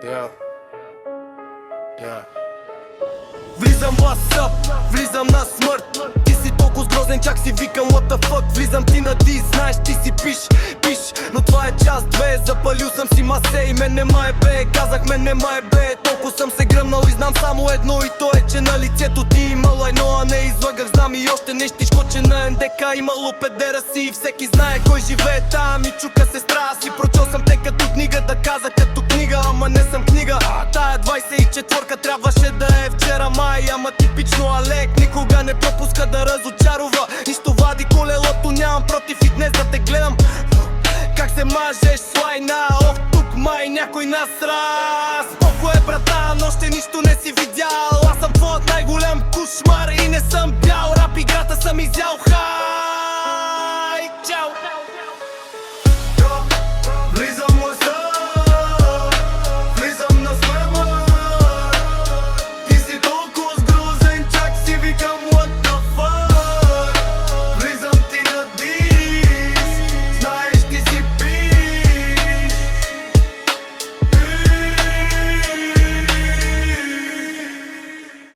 Yeah. Yeah. Влизам WhatsApp, влизам на смърт. Ти си толкова сгрозен, чак си викам what the fuck. Влизам ти на ди, знаеш ти си пиш, но това е час две. Запалил съм си масе и мен нема е бе. Казах мен нема е бе, толкова съм се гръмнал и знам само едно. И то е, че на лицето ти имало едно, а не излагах. Знам и още нещичко, че на НДК имало педера си. И всеки знае кой живее там и чука сестра си. Прочел съм те като книга, да каза като книга, ама не съм книга. Тая 24-ка трябваше да е вчера май. Ама типично Алек никога не пропуска да разочарова. Нищо вади колелото, нямам против и днес да те гледам как се мажеш с лайна. Тук май някой насра.